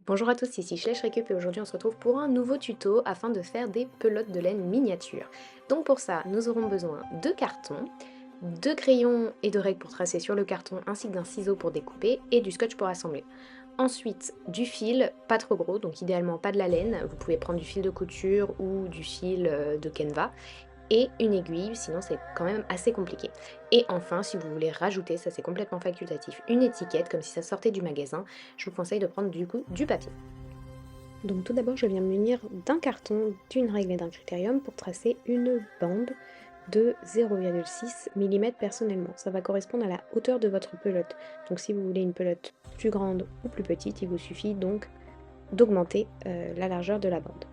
Bonjour à tous, ici Schleich Récup et aujourd'hui on se retrouve pour un nouveau tuto afin de faire des pelotes de laine miniatures. Donc pour ça, nous aurons besoin de carton, de crayons et de règles pour tracer sur le carton ainsi que d'un ciseau pour découper et du scotch pour assembler. Ensuite, du fil, pas trop gros, donc idéalement pas de la laine, vous pouvez prendre du fil de couture ou du fil de Canva et une aiguille, sinon c'est quand même assez compliqué. Et enfin, si vous voulez rajouter, ça c'est complètement facultatif, une étiquette comme si ça sortait du magasin, je vous conseille de prendre du coup du papier. Donc tout d'abord, je viens me munir d'un carton, d'une règle et d'un critérium pour tracer une bande de 0,6 mm personnellement. Ça va correspondre à la hauteur de votre pelote. Donc si vous voulez une pelote plus grande ou plus petite, il vous suffit donc d'augmenter la largeur de la bande.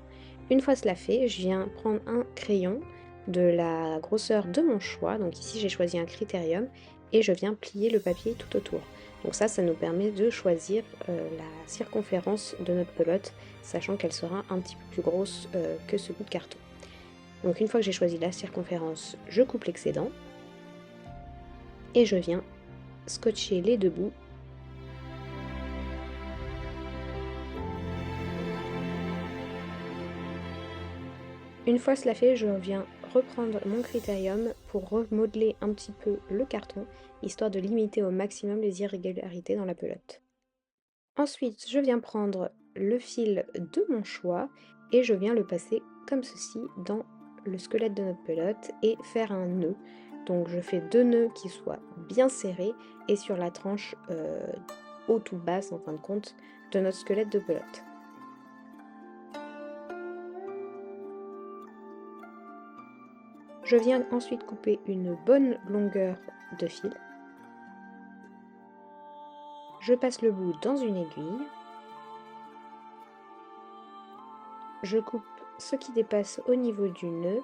Une fois cela fait, je viens prendre un crayon de la grosseur de mon choix. Donc ici j'ai choisi un critérium et je viens plier le papier tout autour. Donc ça nous permet de choisir la circonférence de notre pelote, sachant qu'elle sera un petit peu plus grosse que ce bout de carton. Donc une fois que j'ai choisi la circonférence, je coupe l'excédent et je viens scotcher les deux bouts. Une fois cela fait, je viens reprendre mon critérium pour remodeler un petit peu le carton, histoire de limiter au maximum les irrégularités dans la pelote. Ensuite, je viens prendre le fil de mon choix et je viens le passer comme ceci dans le squelette de notre pelote et faire un nœud. Donc je fais deux nœuds qui soient bien serrés et sur la tranche haute ou basse en fin de compte de notre squelette de pelote. Je viens ensuite couper une bonne longueur de fil. Je passe le bout dans une aiguille. Je coupe ce qui dépasse au niveau du nœud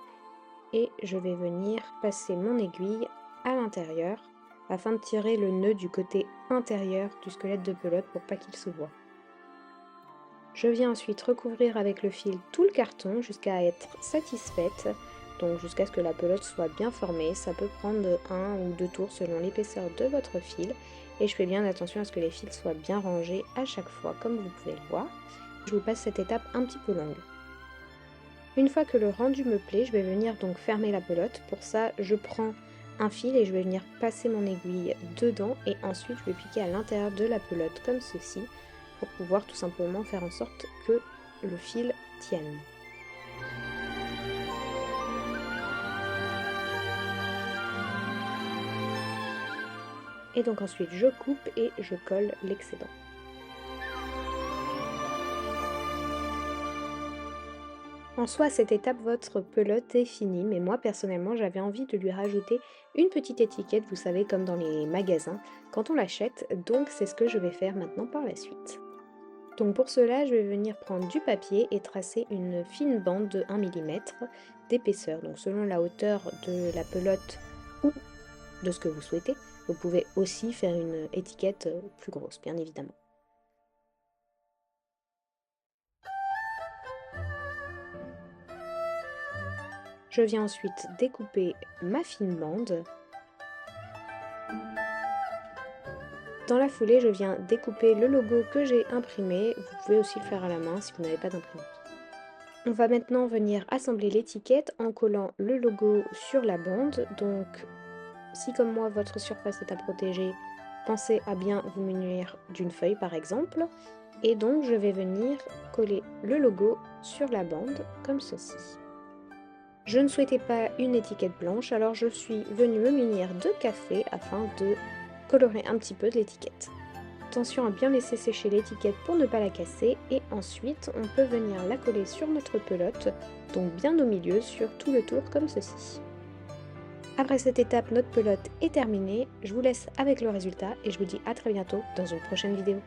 et je vais venir passer mon aiguille à l'intérieur afin de tirer le nœud du côté intérieur du squelette de pelote pour pas qu'il se voie. Je viens ensuite recouvrir avec le fil tout le carton jusqu'à être satisfaite, donc jusqu'à ce que la pelote soit bien formée. Ça peut prendre 1 ou 2 tours selon l'épaisseur de votre fil et je fais bien attention à ce que les fils soient bien rangés à chaque fois comme vous pouvez le voir. Je vous passe cette étape un petit peu longue. Une fois que le rendu me plaît, je vais venir donc fermer la pelote. Pour ça, je prends un fil et je vais venir passer mon aiguille dedans et ensuite je vais piquer à l'intérieur de la pelote comme ceci pour pouvoir tout simplement faire en sorte que le fil tienne. Et donc ensuite je coupe et je colle l'excédent. En soi, à cette étape, votre pelote est finie, mais moi personnellement, j'avais envie de lui rajouter une petite étiquette, vous savez, comme dans les magasins, quand on l'achète, donc c'est ce que je vais faire maintenant par la suite. Donc pour cela, je vais venir prendre du papier et tracer une fine bande de 1 mm d'épaisseur. Donc selon la hauteur de la pelote ou de ce que vous souhaitez, vous pouvez aussi faire une étiquette plus grosse, bien évidemment. Je viens ensuite découper ma fine bande. Dans la foulée, je viens découper le logo que j'ai imprimé. Vous pouvez aussi le faire à la main si vous n'avez pas d'imprimante. On va maintenant venir assembler l'étiquette en collant le logo sur la bande. Donc, si comme moi, votre surface est à protéger, pensez à bien vous munir d'une feuille par exemple. Et donc, je vais venir coller le logo sur la bande comme ceci. Je ne souhaitais pas une étiquette blanche, alors je suis venue me munir de café afin de colorer un petit peu de l'étiquette. Attention à bien laisser sécher l'étiquette pour ne pas la casser et ensuite on peut venir la coller sur notre pelote, donc bien au milieu sur tout le tour comme ceci. Après cette étape, notre pelote est terminée, je vous laisse avec le résultat et je vous dis à très bientôt dans une prochaine vidéo.